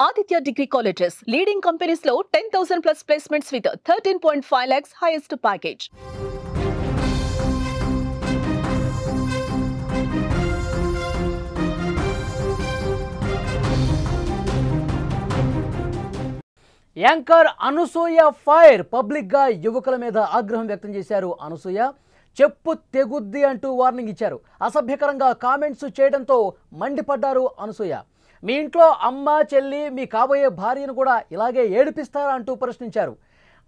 Aditya Degree Colleges, leading companies lo 10,000 plus placements with 13.5 lakhs highest package. Anchor Anasuya fire public గా యువకుల మీద ఆగ్రహం వ్యక్తం చేశారు. అనసూయ చెప్పు తెగుద్ది అంటూ వార్నింగ్ ఇచ్చారు. అసభ్యకరంగా కామెంట్స్ చేయడంతో మండిపడ్డారు అనసూయ. మీ ఇంట్లో అమ్మ చెల్లి మీ కాబోయే భార్యను కూడా ఇలాగే ఏడిపిస్తారా అంటూ ప్రశ్నించారు.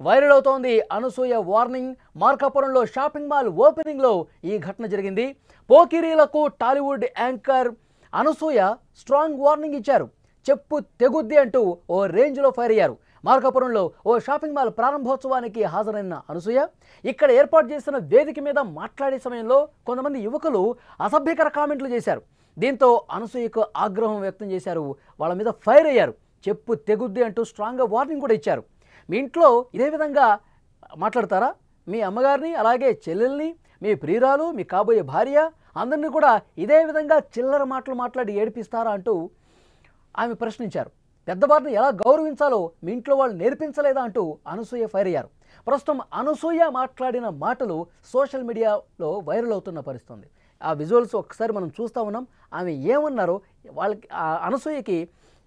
వైరల్ అవుతోంది అనసూయ వార్నింగ్. మార్కాపురంలో షాపింగ్ మాల్ ఓపెనింగ్లో ఈ ఘటన జరిగింది. పోకిరీలకు Tollywood anchor Anasuya strong warning ఇచ్చారు. చెప్పు తెగుద్ది అంటూ ఓ రేంజ్లో ఫైర్ అయ్యారు. మార్కాపురంలో ఓ షాపింగ్ మాల్ ప్రారంభోత్సవానికి హాజరైన అనసూయ ఇక్కడ ఏర్పాటు చేసిన వేదిక మీద మాట్లాడే సమయంలో కొంతమంది యువకులు అసభ్యకర కామెంట్లు చేశారు. దీంతో అనసూయకు ఆగ్రహం వ్యక్తం చేశారు. వాళ్ళ మీద ఫైర్ అయ్యారు. చెప్పు తెగుద్ది అంటూ స్ట్రాంగ్గా వార్నింగ్ కూడా ఇచ్చారు. మీ ఇంట్లో ఇదే విధంగా మాట్లాడతారా? మీ అమ్మగారిని, అలాగే చెల్లెల్ని, మీ ప్రియురాలు, మీ కాబోయే భార్య అందరినీ కూడా ఇదే విధంగా చిల్లర మాటలు మాట్లాడి ఏడిపిస్తారా అంటూ ఆమె ప్రశ్నించారు. పెద్దవారిని ఎలా గౌరవించాలో మీ ఇంట్లో వాళ్ళు నేర్పించలేదా అంటూ అనసూయ ఫైర్ అయ్యారు. ప్రస్తుతం అనసూయ మాట్లాడిన మాటలు సోషల్ మీడియాలో వైరల్ అవుతున్న పరిస్థితుంది. ఆ విజువల్స్ ఒకసారి మనం చూస్తూ ఉన్నాం. ఆమె ఏమన్నారో, వాళ్ళకి అనసూయకి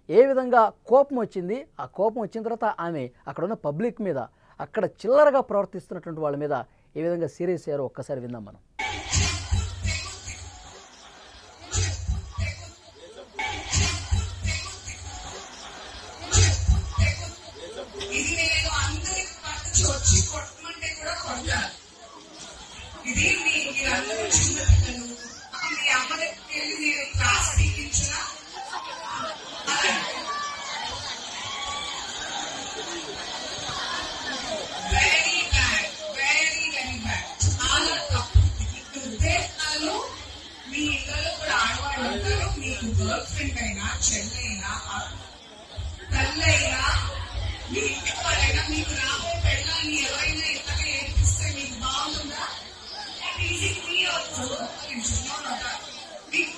ఏ విధంగా కోపం వచ్చింది, ఆ కోపం వచ్చిన తర్వాత ఆమె అక్కడ ఉన్న పబ్లిక్ మీద, అక్కడ చిల్లరగా ప్రవర్తిస్తున్నటువంటి వాళ్ళ మీద ఏ విధంగా సీరియస్ అయ్యారో ఒక్కసారి విందాం మనం. ఇది మీరందరూ చిన్నపిల్లలు, మీ అమ్మ దగ్గరికి వెళ్ళి మీరు క్లాస్ తీయించినా very bad, very very bad. చాలా తప్పు. ఉద్దేశాలు మీ ఇళ్ళలో కూడా ఆడవాళ్ళు ఉంటారు. మీకు గర్ల్ ఫ్రెండ్ అయినా, చెల్లైనా, తల్లైనా, మీ ఇంటి వాళ్ళైనా, మీకు రాబోయే పెళ్ళాన్ని ఎవరైనా ఇలాగే ఏడిపిస్తే మీకు బాగుందా?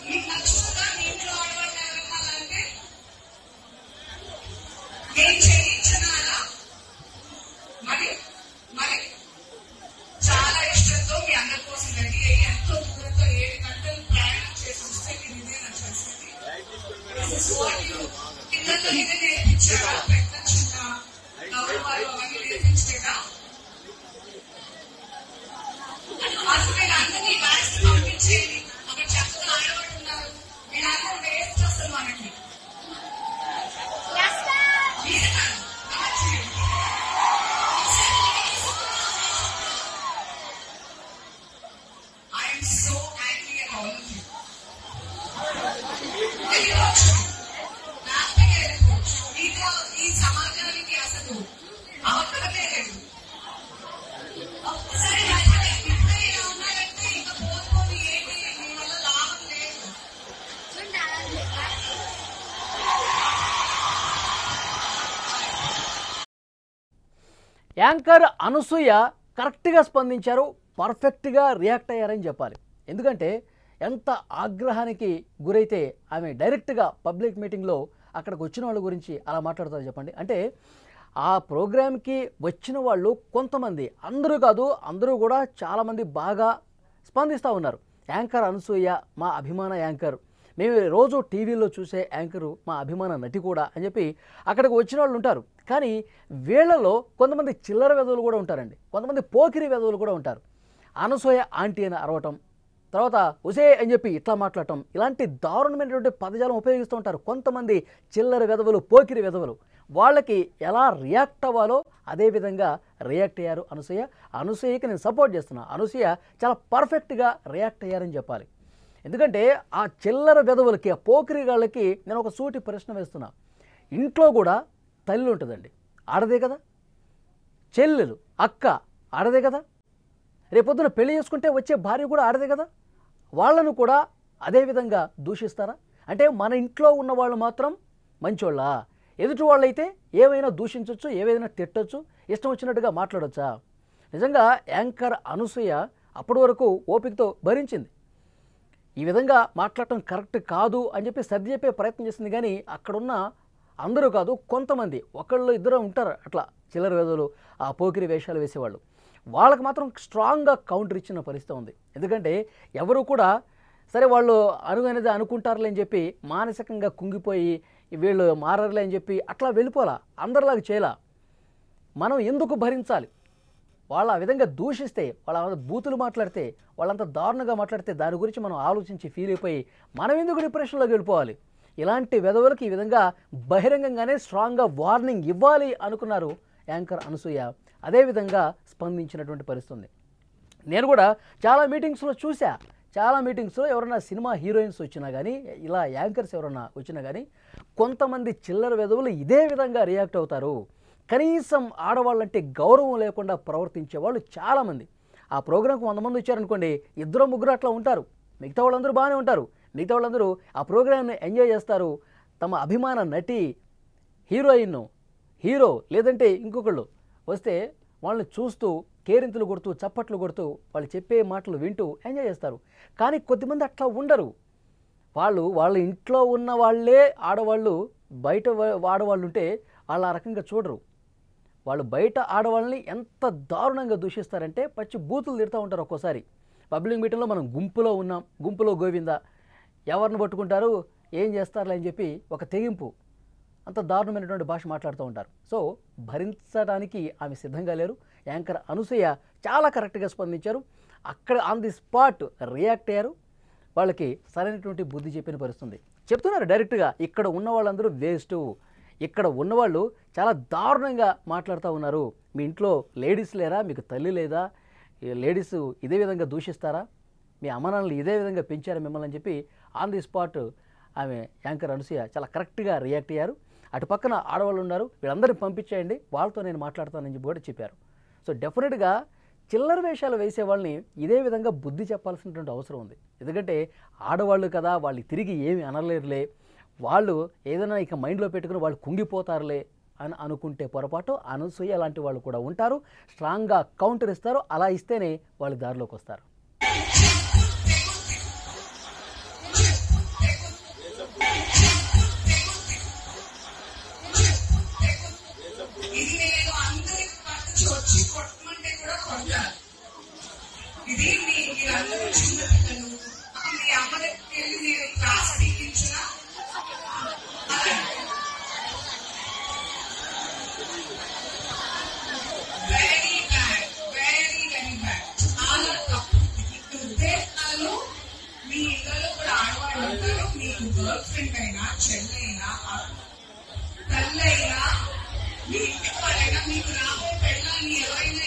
మీకు నచ్చుతుందా? మీ ఇంట్లో ఆడవాళ్ళు ఎవరన్నా అంటే నేను చేయించనా అలా? మరి మరి చాలా ఇష్టంతో మీ అందరి కోసం రెడీ అయ్యి ఎంతో దూరంతో 7 గంటలు ప్రయాణం చేసి వస్తే మీరు ఇదే నచ్చేస్తుంది. పిల్లల్లో ఇదే నేర్పించారా? పెద్ద చిన్న గౌరవాలు అవన్నీ నేర్పించలేదా? అసలు మీరు అందరినీ బ్యాచ్ పంపించేది అక్కడ చక్కగా ఆడబడుతున్నారు. మీరు అందరూ వేస్ట్ అసలు మనకి I'm so angry at all of you. ఈ సమాజానికి అసలు అవసరమే లేదు. ఒక్కసారి యాంకర్ అనసూయ కరెక్ట్గా స్పందించారు. పర్ఫెక్ట్గా రియాక్ట్ అయ్యారని చెప్పాలి. ఎందుకంటే ఎంత ఆగ్రహానికి గురైతే ఆమె డైరెక్ట్గా పబ్లిక్ మీటింగ్లో అక్కడికి వచ్చిన వాళ్ళ గురించి అలా మాట్లాడతారు చెప్పండి. అంటే ఆ ప్రోగ్రామ్కి వచ్చిన వాళ్ళు కొంతమంది, అందరూ కాదు, అందరూ కూడా చాలామంది బాగా స్పందిస్తూ ఉన్నారు. యాంకర్ అనసూయ మా అభిమాన యాంకర్, మేము రోజు టీవీలో చూసే యాంకరు, మా అభిమాన నటి కూడా అని చెప్పి అక్కడికి వచ్చిన వాళ్ళు ఉంటారు. కానీ వీళ్ళలో కొంతమంది చిల్లర వెధవులు కూడా ఉంటారండి. కొంతమంది పోకిరి వెధవులు కూడా ఉంటారు. అనసూయ ఆంటీ అని అరవటం, తర్వాత ఉసే అని చెప్పి ఇట్లా మాట్లాడటం, ఇలాంటి దారుణమైనటువంటి పదజాలం ఉపయోగిస్తూ ఉంటారు కొంతమంది చిల్లర వెధవులు, పోకిరి వెధవులు. వాళ్ళకి ఎలా రియాక్ట్ అవ్వాలో అదేవిధంగా రియాక్ట్ అయ్యారు అనసూయ. అనసూయకి నేను సపోర్ట్ చేస్తున్నా. అనసూయ చాలా పర్ఫెక్ట్గా రియాక్ట్ అయ్యారని చెప్పాలి. ఎందుకంటే ఆ చిల్లర వెధవులకి, ఆ పోకిరి గాళ్ళకి నేను ఒక సూటి ప్రశ్న వేస్తున్నా. ఇంట్లో కూడా తల్లి ఉంటుందండి, ఆడదే కదా. చెల్లెలు, అక్క ఆడదే కదా. రేపొద్దున పెళ్లి చేసుకుంటే వచ్చే భార్య కూడా ఆడదే కదా. వాళ్ళను కూడా అదేవిధంగా దూషిస్తారా? అంటే మన ఇంట్లో ఉన్న వాళ్ళు మాత్రం మంచోళ్ళ, ఎదుటి వాళ్ళైతే ఏవైనా దూషించవచ్చు, ఏవైనా తిట్టచ్చు, ఇష్టం వచ్చినట్టుగా మాట్లాడొచ్చా? నిజంగా యాంకర్ అనసూయ అప్పటి వరకు ఓపికతో భరించింది. ఈ విధంగా మాట్లాడటం కరెక్ట్ కాదు అని చెప్పి సర్ది చెప్పే ప్రయత్నం చేసింది. కానీ అక్కడున్న అందరూ కాదు, కొంతమంది ఒకళ్ళు ఇద్దరు ఉంటారు అట్లా చిల్లర వేదలు, ఆ పోకిరి వేషాలు వేసేవాళ్ళు. వాళ్ళకి మాత్రం స్ట్రాంగ్గా కౌంటర్ ఇచ్చిన పరిస్థితి ఉంది. ఎందుకంటే ఎవరు కూడా సరే వాళ్ళు అనేది అనుకుంటారులే అని చెప్పి మానసికంగా కుంగిపోయి వీళ్ళు మారర్లే అని చెప్పి అట్లా వెళ్ళిపోలా, అందరిలాగా చేయలా. మనం ఎందుకు భరించాలి? వాళ్ళు ఆ విధంగా దూషిస్తే, వాళ్ళ బూతులు మాట్లాడితే, వాళ్ళంతా దారుణంగా మాట్లాడితే దాని గురించి మనం ఆలోచించి ఫీల్ అయిపోయి మనం ఎందుకు డిప్రెషన్లోకి వెళ్ళిపోవాలి? ఇలాంటి వెధవులకి ఈ విధంగా బహిరంగంగానే స్ట్రాంగ్గా వార్నింగ్ ఇవ్వాలి అనుకున్నారు యాంకర్ అనసూయ. అదేవిధంగా స్పందించినటువంటి పరిస్థితి. నేను కూడా చాలా మీటింగ్స్లో చూసా, చాలా మీటింగ్స్లో ఎవరైనా సినిమా హీరోయిన్స్ వచ్చినా కానీ, ఇలా యాంకర్స్ ఎవరైనా వచ్చినా కానీ కొంతమంది చిల్లర వెధవులు ఇదే విధంగా రియాక్ట్ అవుతారు. కనీసం ఆడవాళ్ళంటే గౌరవం లేకుండా ప్రవర్తించే వాళ్ళు చాలామంది. ఆ ప్రోగ్రాంకి 100 మంది వచ్చారనుకోండి, 2-3 అట్లా ఉంటారు, మిగతా వాళ్ళందరూ బాగానే ఉంటారు. మిగతా వాళ్ళందరూ ఆ ప్రోగ్రామ్ని ఎంజాయ్ చేస్తారు. తమ అభిమాన నటి, హీరోయిన్, హీరో లేదంటే ఇంకొకళ్ళు వస్తే వాళ్ళని చూస్తూ కేరింతలు కొడుతూ చప్పట్లు కొడుతూ వాళ్ళు చెప్పే మాటలు వింటూ ఎంజాయ్ చేస్తారు. కానీ కొద్దిమంది అట్లా ఉండరు. వాళ్ళ ఇంట్లో ఉన్న వాళ్ళే ఆడవాళ్ళు బయట ఆడవాళ్ళు ఉంటే వాళ్ళు ఆ రకంగా చూడరు. వాళ్ళు బయట ఆడవాళ్ళని ఎంత దారుణంగా దూషిస్తారంటే పచ్చి బూతులు తిడుతూ ఉంటారు. ఒక్కోసారి పబ్లిక్ మీటింగ్లో మనం గుంపులో ఉన్నాం, గుంపులో గోవింద, ఎవరిని పట్టుకుంటారు, ఏం చేస్తారులే అని చెప్పి ఒక తెగింపు, అంత దారుణమైనటువంటి భాష మాట్లాడుతూ ఉంటారు. సో భరించడానికి ఆమె సిద్ధంగా లేరు. యాంకర్ అనసూయ చాలా కరెక్ట్గా స్పందించారు. అక్కడ ఆన్ ది స్పాట్ రియాక్ట్ అయ్యారు. వాళ్ళకి సరైనటువంటి బుద్ధి చెప్పిన పరిస్థితుంది. చెప్తున్నారు డైరెక్ట్గా, ఇక్కడ ఉన్న వాళ్ళందరూ వేస్టు, ఇక్కడ ఉన్నవాళ్ళు చాలా దారుణంగా మాట్లాడుతూ ఉన్నారు. మీ ఇంట్లో లేడీస్ లేరా? మీకు తల్లి లేదా? లేడీస్ ఇదే విధంగా దూషిస్తారా? మీ అమ్మనాన్నలు ఇదే విధంగా పెంచారా మిమ్మల్ని అని చెప్పి ఆన్ ది స్పాట్ ఆమె యాంకర్ అనసూయ చాలా కరెక్ట్గా రియాక్ట్ అయ్యారు. అటు పక్కన ఆడవాళ్ళు ఉన్నారు, వీళ్ళందరినీ పంపించేయండి, వాళ్ళతో నేను మాట్లాడతానని చెప్పి కూడా చెప్పారు. సో డెఫినెట్గా చిల్లర వేషాలు వేసే వాళ్ళని ఇదే విధంగా బుద్ధి చెప్పాల్సినటువంటి అవసరం ఉంది. ఎందుకంటే ఆడవాళ్ళు కదా, వాళ్ళు తిరిగి ఏమి అనలేరులే, వాళ్ళు ఏదైనా ఇక మైండ్లో పెట్టుకుని వాళ్ళు కుంగిపోతారులే అని అనుకుంటే పొరపాటు. అనసూయ లాంటి వాళ్ళు కూడా ఉంటారు, స్ట్రాంగ్గా కౌంటర్ ఇస్తారు. అలా ఇస్తేనే వాళ్ళు దారిలోకి వస్తారు. ఇది మీరందరూ చిన్నపిల్లలు, మీ అమ్మ దగ్గరికి వెళ్ళి మీరు క్లాస్ తీయించినా very bad, very very bad, చాలా తప్పు. ఉద్దేశాలు మీ ఇళ్ళలో కూడా ఆడవాళ్ళు ఉంటారు. మీకు గర్ల్ ఫ్రెండ్ అయినా, చెల్లైనా, తల్లైనా, మీ ఇంటి వాళ్ళైనా, మీకు రాబోయే పెళ్ళాన్ని ఎవరైనా